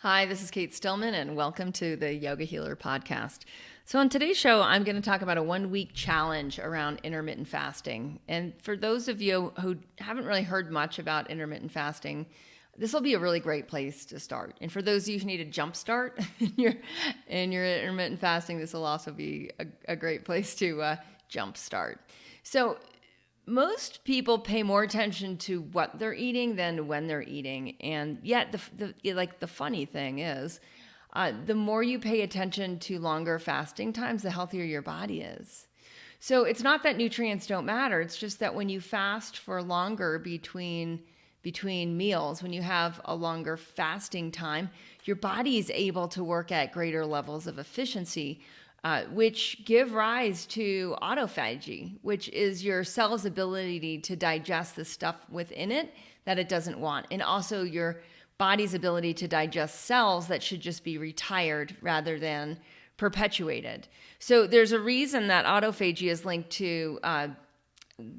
Hi, this is Kate Stillman, and welcome to the Yoga Healer podcast. So on today's show, I'm going to talk about a 1-week challenge around intermittent fasting. And for those of you who haven't really heard much about intermittent fasting, this will be a really great place to start. And for those of you who need a jump start in your intermittent fasting, this will also be a great place to jump start. So most people pay more attention to what they're eating than when they're eating. And yet the funny thing is, the more you pay attention to longer fasting times, the healthier your body is. So it's not that nutrients don't matter. It's just that when you fast for longer between meals, when you have a longer fasting time, your body is able to work at greater levels of efficiency, which give rise to autophagy, which is your cell's ability to digest the stuff within it that it doesn't want, and also your body's ability to digest cells that should just be retired rather than perpetuated. So there's a reason that autophagy is linked to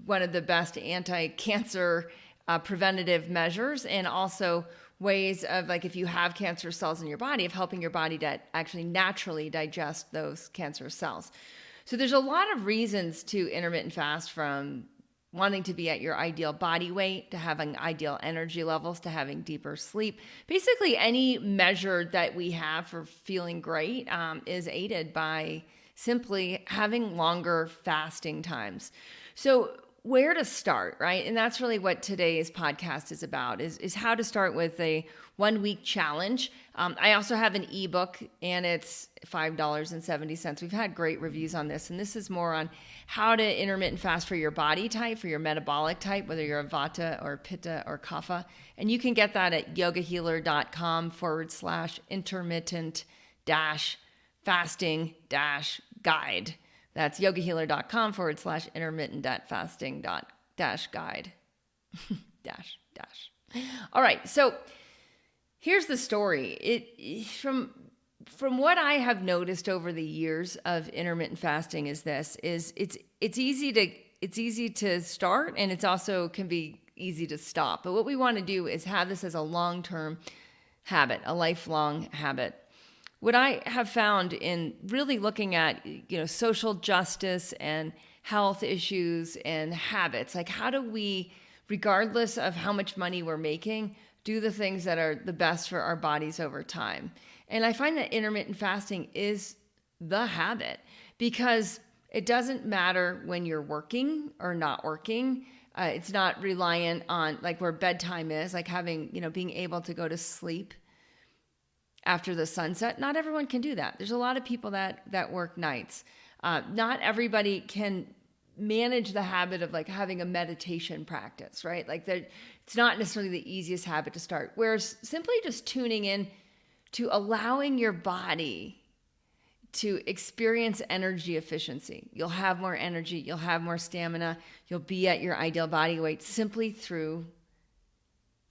one of the best anti-cancer preventative measures, and also ways of, like, if you have cancer cells in your body, of helping your body to actually naturally digest those cancer cells. So there's a lot of reasons to intermittent fast, from wanting to be at your ideal body weight, to having ideal energy levels, to having deeper sleep. Basically, any measure that we have for feeling great is aided by simply having longer fasting times. So where to start, right? And that's really what today's podcast is about, is how to start with a 1-week challenge. I also have an ebook, and it's $5.70. We've had great reviews on this, and this is more on how to intermittent fast for your body type, for your metabolic type, whether you're a Vata or Pitta or Kapha. And you can get that at yogahealer.com/intermittent-fasting-guide. That's yogahealer.com/intermittent-fasting-guide. All right, so here's the story. From what I have noticed over the years of intermittent fasting is it's easy to start, and it's also can be easy to stop. But what we want to do is have this as a long-term habit, a lifelong habit. What I have found in really looking at, social justice and health issues and habits, like, how do we, regardless of how much money we're making, do the things that are the best for our bodies over time? And I find that intermittent fasting is the habit, because it doesn't matter when you're working or not working. It's not reliant on, like, where bedtime is, like having, being able to go to sleep after the sunset. Not everyone can do that. There's a lot of people that work nights. Not everybody can manage the habit of, like, having a meditation practice, right? Like, it's not necessarily the easiest habit to start. Whereas simply just tuning in to allowing your body to experience energy efficiency. You'll have more energy, you'll have more stamina, you'll be at your ideal body weight simply through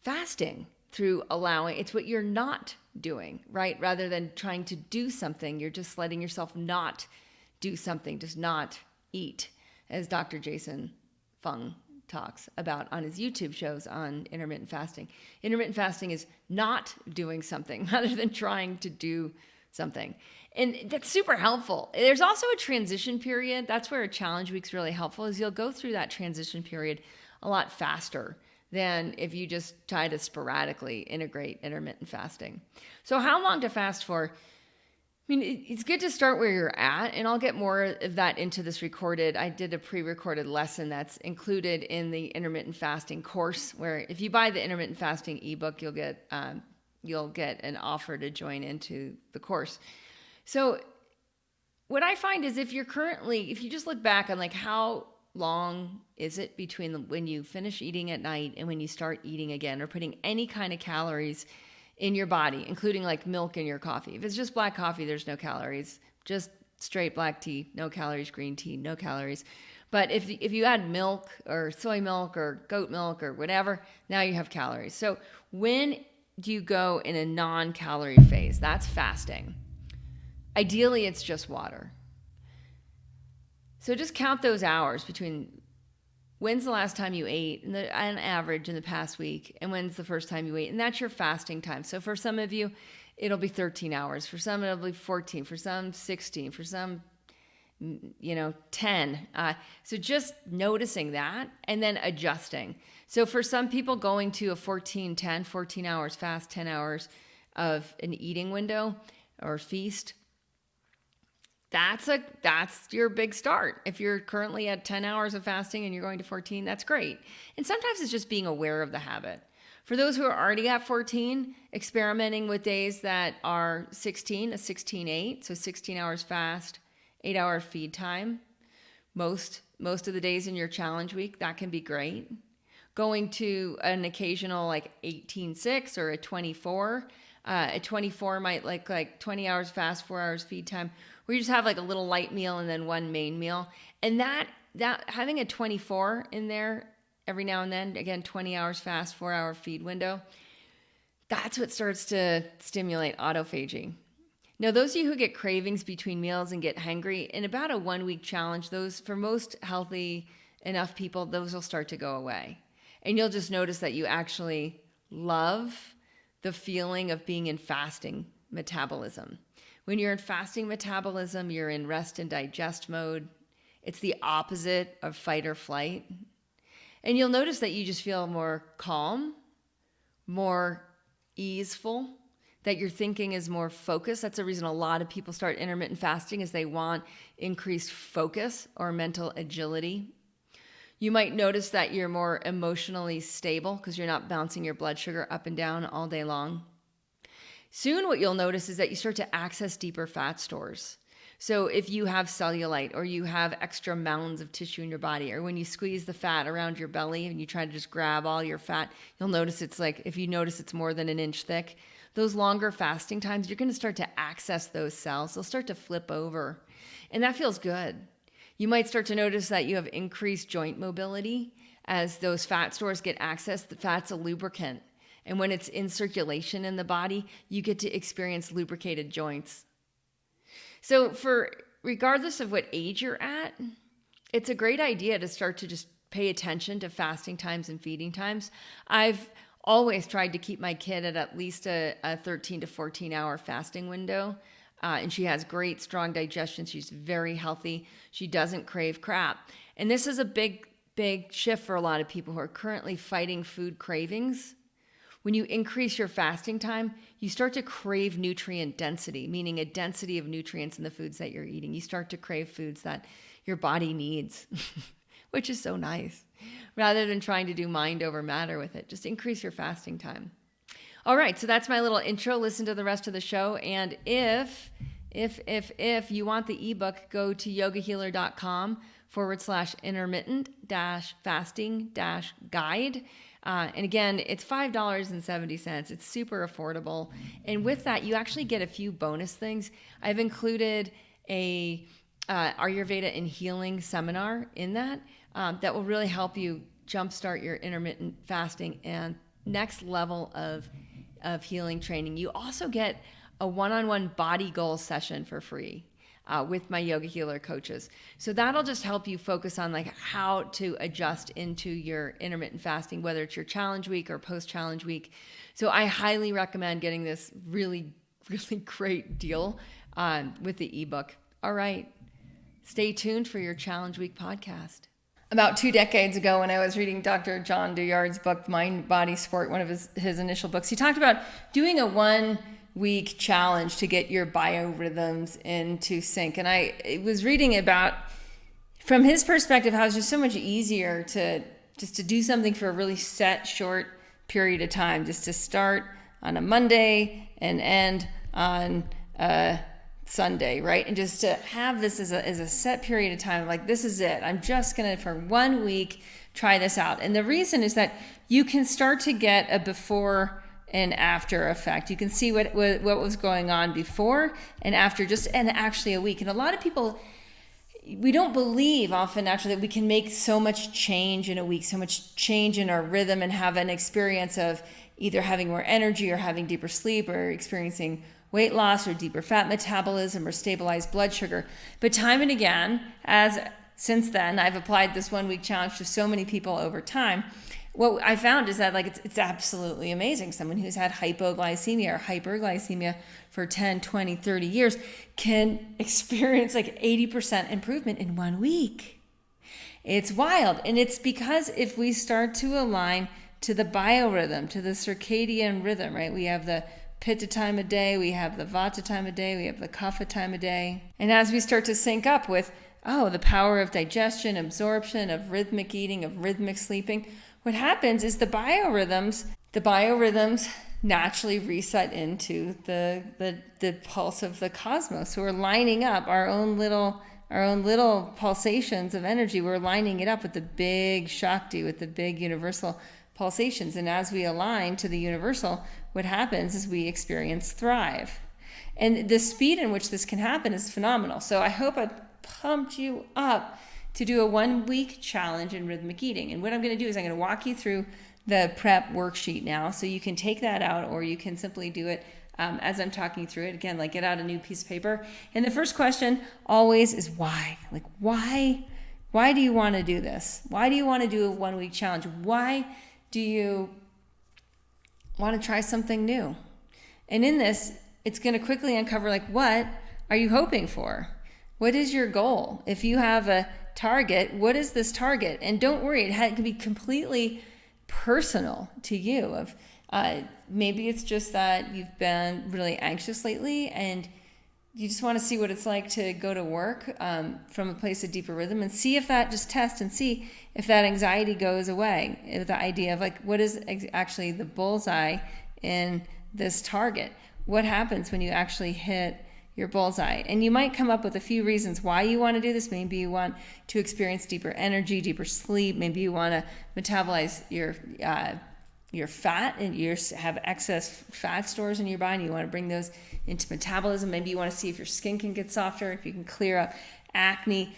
fasting, through allowing. It's what you're not doing, right? Rather than trying to do something, you're just letting yourself not do something, just not eat, as Dr. Jason Fung talks about on his YouTube shows on intermittent fasting. Intermittent fasting is not doing something rather than trying to do something. And that's super helpful. There's also a transition period. That's where a challenge week's really helpful, is you'll go through that transition period a lot faster than if you just try to sporadically integrate intermittent fasting. So how long to fast for? I mean, it's good to start where you're at, and I'll get more of that into this recorded. I did a pre-recorded lesson that's included in the intermittent fasting course, where if you buy the intermittent fasting ebook, you'll get an offer to join into the course. So what I find is, if you just look back on, like, how long is it between when you finish eating at night and when you start eating again, or putting any kind of calories in your body, including, like, milk in your coffee. If it's just black coffee, there's no calories. Just straight black tea, no calories. Green tea, no calories. But if you add milk or soy milk or goat milk or whatever, now you have calories. So when do you go in a non-calorie phase? That's fasting. Ideally, it's just water. So just count those hours between when's the last time you ate, on average in the past week, and when's the first time you ate, and that's your fasting time. So for some of you, it'll be 13 hours. For some, it'll be 14. For some, 16. For some, 10. So just noticing that and then adjusting. So for some people, going to a 14 hours fast, 10 hours of an eating window or feast, that's your big start. If you're currently at 10 hours of fasting and you're going to 14, that's great. And sometimes it's just being aware of the habit. For those who are already at 14, experimenting with days that are 16, a 16-8, so 16 hours fast, 8-hour feed time. Most of the days in your challenge week, that can be great. Going to an occasional like 18-6 or a 24. A 24 might like 20 hours fast, 4 hours feed time, where you just have like a little light meal and then one main meal. And that having a 24 in there every now and then, again, 20 hours fast, 4-hour feed window, that's what starts to stimulate autophagy. Now, those of you who get cravings between meals and get hangry, in about a 1-week challenge, those, for most healthy enough people, those will start to go away. And you'll just notice that you actually love the feeling of being in fasting metabolism. When you're in fasting metabolism, you're in rest and digest mode. It's the opposite of fight or flight. And you'll notice that you just feel more calm, more easeful, that your thinking is more focused. That's the reason a lot of people start intermittent fasting, is they want increased focus or mental agility. You might notice that you're more emotionally stable because you're not bouncing your blood sugar up and down all day long. Soon what you'll notice is that you start to access deeper fat stores. So if you have cellulite or you have extra mounds of tissue in your body, or when you squeeze the fat around your belly and you try to just grab all your fat, you'll notice it's like, if you notice it's more than an inch thick, those longer fasting times, you're going to start to access those cells. They'll start to flip over, and that feels good. You might start to notice that you have increased joint mobility as those fat stores get accessed. The fat's a lubricant, and when it's in circulation in the body, you get to experience lubricated joints. So regardless of what age you're at, it's a great idea to start to just pay attention to fasting times and feeding times. I've always tried to keep my kid at least a 13 to 14 hour fasting window. And she has great, strong digestion. She's very healthy. She doesn't crave crap. And this is a big, big shift for a lot of people who are currently fighting food cravings. When you increase your fasting time, you start to crave nutrient density, meaning a density of nutrients in the foods that you're eating. You start to crave foods that your body needs, which is so nice. Rather than trying to do mind over matter with it, just increase your fasting time. All right, so that's my little intro. Listen to the rest of the show. And if you want the ebook, go to yogahealer.com/intermittent-fasting-guide. And again, it's $5.70. It's super affordable. And with that, you actually get a few bonus things. I've included a Ayurveda and healing seminar in that will really help you jumpstart your intermittent fasting and next level of healing training. You also get a one-on-one body goal session for free with my Yoga Healer coaches. So that'll just help you focus on like how to adjust into your intermittent fasting, whether it's your challenge week or post-challenge week. So I highly recommend getting this really, really great deal with the ebook. All right, stay tuned for your challenge week podcast. About 2 decades ago, when I was reading Dr. John Douillard's book, Mind, Body, Sport, one of his initial books, he talked about doing a 1-week challenge to get your biorhythms into sync. And I was reading about, from his perspective, how it's just so much easier to do something for a really set, short period of time, just to start on a Monday and end on Sunday, right? And just to have this as a set period of time, like, this is it. I'm just going to, for 1 week, try this out. And the reason is that you can start to get a before and after effect. You can see what was going on before and after, and actually a week. And a lot of people, we don't believe often actually that we can make so much change in a week, so much change in our rhythm, and have an experience of either having more energy or having deeper sleep or experiencing weight loss or deeper fat metabolism or stabilized blood sugar. But time and again, since then, I've applied this 1 week challenge to so many people over time. what I found is that like it's absolutely amazing. Someone who's had hypoglycemia or hyperglycemia for 10, 20, 30 years can experience like 80% improvement in 1 week. It's wild. And it's because if we start to align to the biorhythm, to the circadian rhythm, right? We have the Pitta time of day, we have the Vata time of day, we have the Kapha time of day. And as we start to sync up with, the power of digestion, absorption, of rhythmic eating, of rhythmic sleeping, what happens is the biorhythms naturally reset into the pulse of the cosmos. So we're lining up our own little pulsations of energy. We're lining it up with the big Shakti, with the big universal pulsations. And as we align to the universal, what happens is we experience thrive. And the speed in which this can happen is phenomenal. So I hope I pumped you up to do a 1 week challenge in rhythmic eating. And what I'm going to do is I'm going to walk you through the prep worksheet now. So you can take that out, or you can simply do it as I'm talking through it. Again, like get out a new piece of paper. And the first question always is why? Like, why do you want to do this? Why do you want to do a 1 week challenge? Why do you want to try something new? And in this, it's going to quickly uncover like, what are you hoping for? What is your goal? If you have a target, what is this target? And don't worry, it can be completely personal to you. Of maybe it's just that you've been really anxious lately and you just want to see what it's like to go to work from a place of deeper rhythm, and see if that, just test and see if that anxiety goes away. The idea of like, what is actually the bullseye in this target? What happens when you actually hit your bullseye? And you might come up with a few reasons why you want to do this. Maybe you want to experience deeper energy, deeper sleep. Maybe you want to metabolize your fat, and you have excess fat stores in your body. You want to bring those into metabolism. Maybe you want to see if your skin can get softer, if you can clear up acne.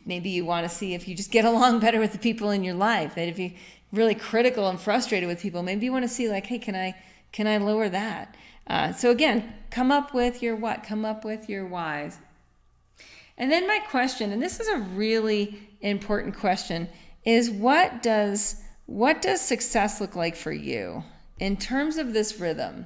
Maybe you want to see if you just get along better with the people in your life. That if you're really critical and frustrated with people, maybe you want to see like, hey, can I lower that? So again, come up with your what, come up with your whys. And then my question, and this is a really important question, is what does success look like for you in terms of this rhythm?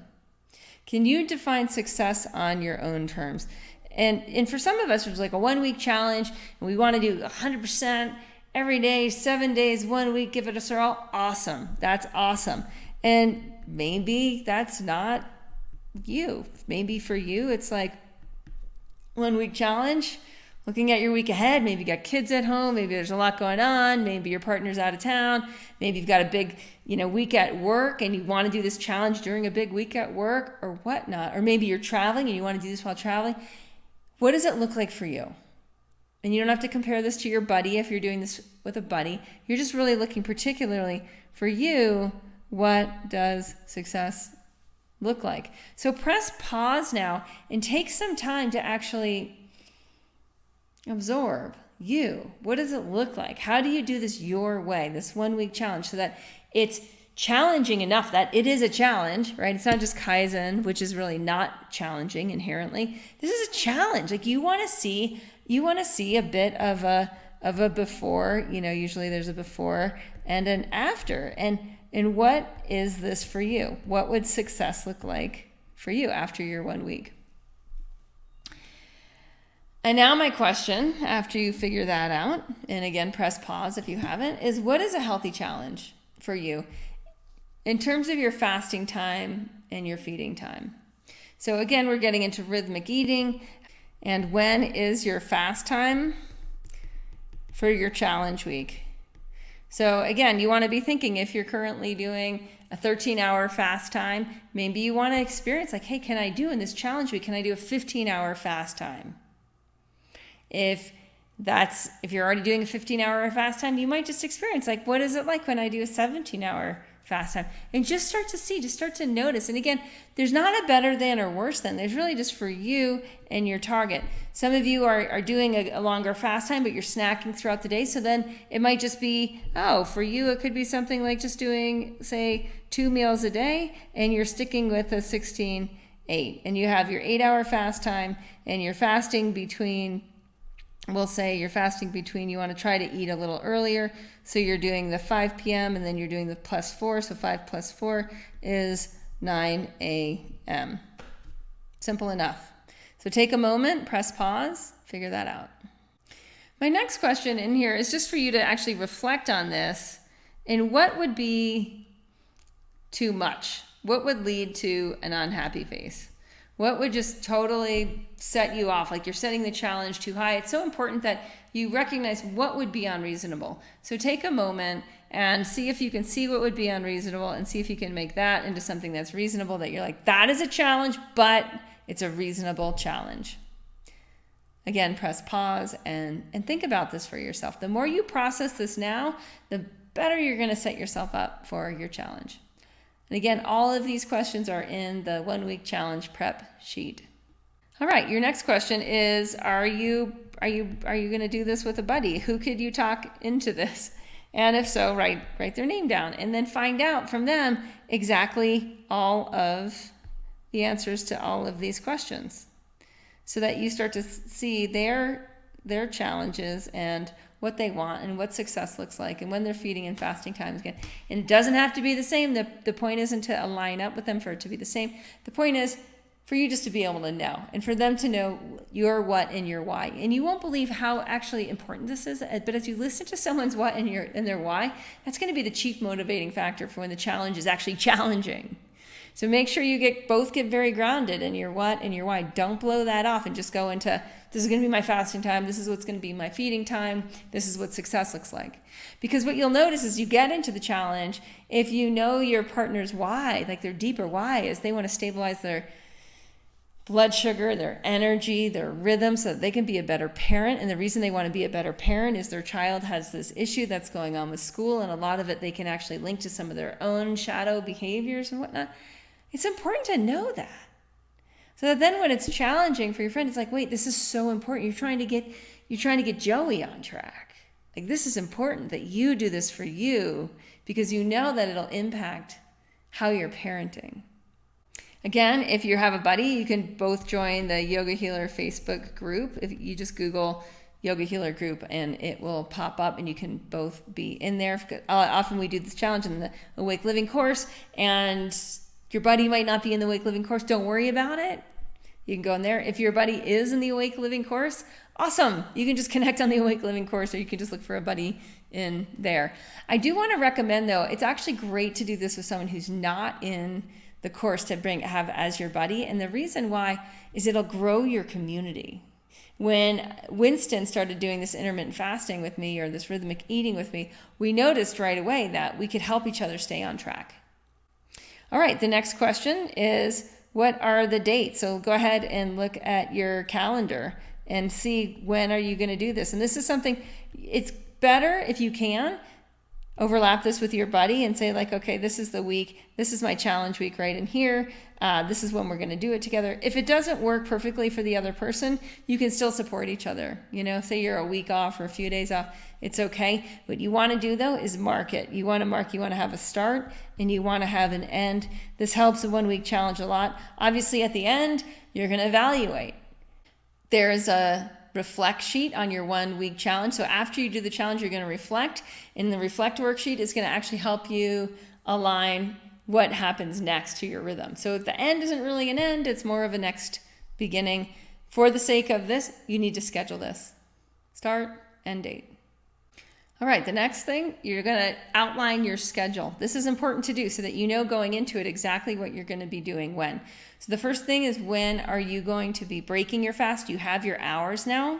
Can you define success on your own terms? And for some of us, it's like a 1 week challenge, and we want to do 100% every day, 7 days, 1 week, give it us all. Awesome. That's awesome. And maybe that's not you. Maybe for you, it's like 1 week challenge, looking at your week ahead. Maybe you got kids at home. Maybe there's a lot going on. Maybe your partner's out of town. Maybe you've got a big, week at work, and you want to do this challenge during a big week at work or whatnot. Or maybe you're traveling and you want to do this while traveling. What does it look like for you? And you don't have to compare this to your buddy if you're doing this with a buddy. You're just really looking particularly for you. What does success look like? So press pause now and take some time to actually absorb you. What does it look like? How do you do this your way, this 1 week challenge, so that it's challenging enough that it is a challenge, right? It's not just Kaizen, which is really not challenging inherently. This is a challenge. Like you want to see a bit of a before, usually there's a before and an after. And what is this for you? What would success look like for you after your 1 week? And now my question, after you figure that out, and again, press pause if you haven't, is what is a healthy challenge for you in terms of your fasting time and your feeding time? So again, we're getting into rhythmic eating. And when is your fast time for your challenge week? So again, you want to be thinking, if you're currently doing a 13-hour fast time, maybe you want to experience like, hey, can I do in this challenge week, can I do a 15-hour fast time? If you're already doing a 15-hour fast time, you might just experience like, what is it like when I do a 17-hour fast time? And just start to see, just start to notice. And again, there's not a better than or worse than. There's really just for you and your target. Some of you are doing a longer fast time, but you're snacking throughout the day. So then it might just be, for you, it could be something like just doing, say, 2 meals a day, and you're sticking with a 16-8. And you have your 8-hour fast time, and you're fasting between we'll say you're fasting between, you want to try to eat a little earlier. So you're doing the 5 p.m. and then you're doing the +4. So 5 + 4 is 9 a.m. Simple enough. So take a moment, press pause, figure that out. My next question in here is just for you to actually reflect on this and what would be too much? What would lead to an unhappy face? What would just totally set you off? Like you're setting the challenge too high. It's so important that you recognize what would be unreasonable. So take a moment and see if you can see what would be unreasonable and see if you can make that into something that's reasonable, that you're like, that is a challenge, but it's a reasonable challenge. Again, press pause and think about this for yourself. The more you process this now, the better you're going to set yourself up for your challenge. And again, all of these questions are in the 1 week challenge prep sheet. All right, your next question is, are you going to do this with a buddy? Who could you talk into this? And if so, write their name down and then find out from them exactly all of the answers to all of these questions, so that you start to see their challenges and what they want and what success looks like and when they're feeding and fasting times again. And it doesn't have to be the same. The point isn't to align up with them for it to be the same. The point is for you just to be able to know and for them to know your what and your why. And you won't believe how actually important this is, but as you listen to someone's what and their why, that's going to be the chief motivating factor for when the challenge is actually challenging. So make sure you both get very grounded in your what and your why. Don't blow that off and just go into, this is going to be my fasting time. This is what's going to be my feeding time. This is what success looks like. Because what you'll notice is you get into the challenge, if you know your partner's why, like their deeper why is they want to stabilize their blood sugar, their energy, their rhythm so that they can be a better parent. And the reason they want to be a better parent is their child has this issue that's going on with school. And a lot of it they can actually link to some of their own shadow behaviors and whatnot. It's important to know that. So that then when it's challenging for your friend, it's like, wait, this is so important. You're trying to get Joey on track. Like, this is important that you do this for you because you know that it'll impact how you're parenting. Again, if you have a buddy, you can both join the Yoga Healer Facebook group. If you just Google Yoga Healer group and it will pop up and you can both be in there. Often we do this challenge in the Awake Living course, and your buddy might not be in the Awake Living course. Don't worry about it. You can go in there. If your buddy is in the Awake Living course, awesome. You can just connect on the Awake Living course, or you can just look for a buddy in there. I do want to recommend, though, it's actually great to do this with someone who's not in the course to have as your buddy. And the reason why is it'll grow your community. When Winston started doing this intermittent fasting with me, or this rhythmic eating with me, we noticed right away that we could help each other stay on track. All right, the next question is, what are the dates? So go ahead and look at your calendar and see when are you going to do this. And this is something, it's better if you can overlap this with your buddy and say like, okay, this is the week, this is my challenge week right in here. This is when we're going to do it together. If it doesn't work perfectly for the other person, you can still support each other. You know, say you're a week off or a few days off, it's okay. What you want to do though is mark it. You want to have a start and you want to have an end. This helps a 1 week challenge a lot. Obviously at the end, you're going to evaluate. There's a reflect sheet on your 1 week challenge. So after you do the challenge, you're going to reflect, and the reflect worksheet is going to actually help you align what happens next to your rhythm. So if the end isn't really an end, it's more of a next beginning. For the sake of this, you need to schedule this. Start, end date. All right, the next thing, you're going to outline your schedule. This is important to do so that you know going into it exactly what you're going to be doing when. So the first thing is, when are you going to be breaking your fast? You have your hours now.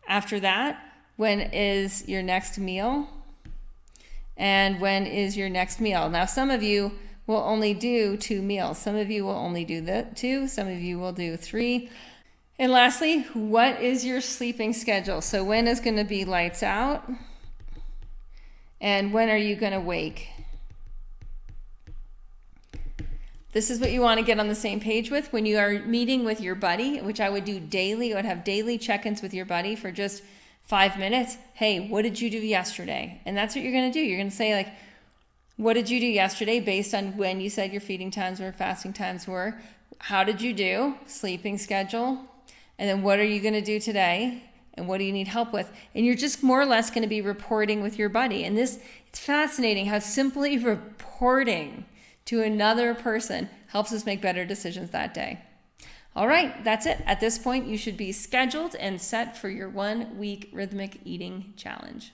After that, when is your next meal? And when is your next meal? Now, some of you will only do 2 meals. Some of you will only do 2. Some of you will do 3. And lastly, what is your sleeping schedule? So when is going to be lights out? And when are you going to wake? This is what you want to get on the same page with when you are meeting with your buddy, which I would do daily. I would have daily check-ins with your buddy for just 5 minutes. Hey, what did you do yesterday? And that's what you're going to do. You're going to say like, what did you do yesterday based on when you said your feeding times or fasting times were? How did you do? Sleeping schedule. And then what are you going to do today? And what do you need help with? And you're just more or less going to be reporting with your buddy. And it's fascinating how simply reporting to another person helps us make better decisions that day. All right, that's it. At this point, you should be scheduled and set for your 1 week rhythmic eating challenge.